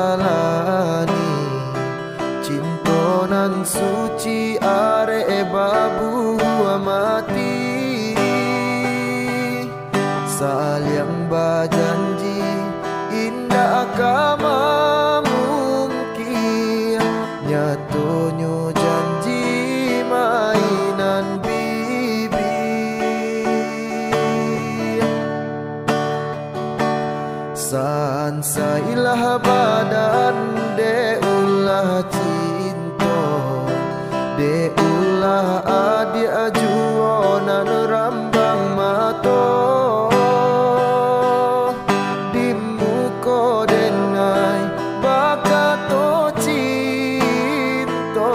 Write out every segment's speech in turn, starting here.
jalani cintonan suci are babu mati saling berjanji indah kama mungkin nyatunya janji mainan bibi sansailah badan de ulah cinta de ulah adi ajuonan rambang mato di muko denai bakato cinta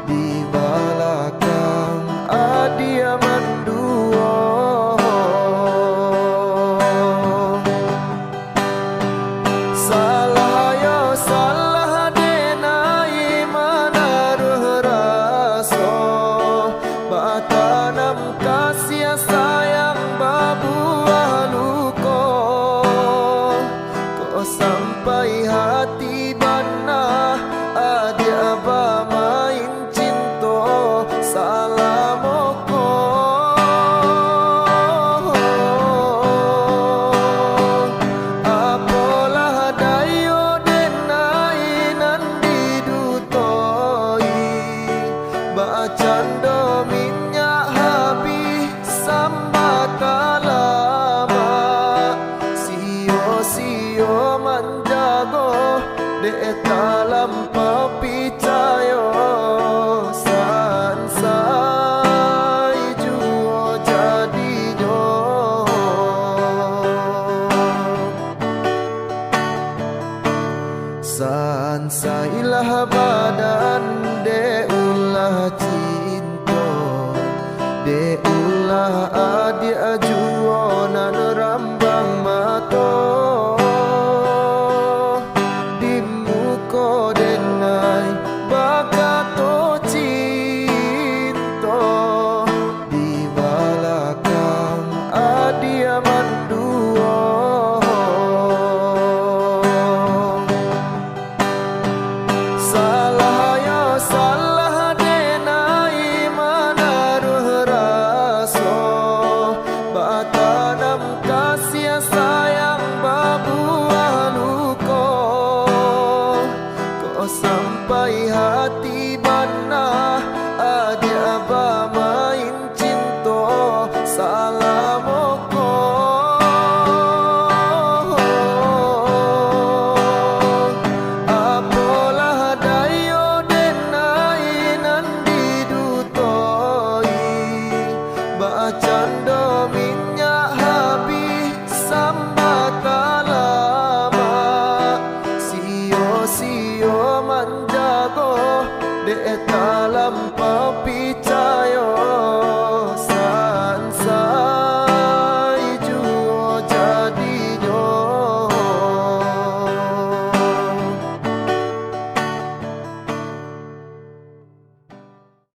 di balakang adi amanduo salah yo salah denai manaruh raso batanam kasih sayang babuah luko kok sampai hati bana adi aba main cinta salah moko apalah dayo denai nandi dutoi bacando minyak habis sambata lama sio manjago de talam papicayo sansai juo jadinya sansailah badan de ulah cinta de ulah adi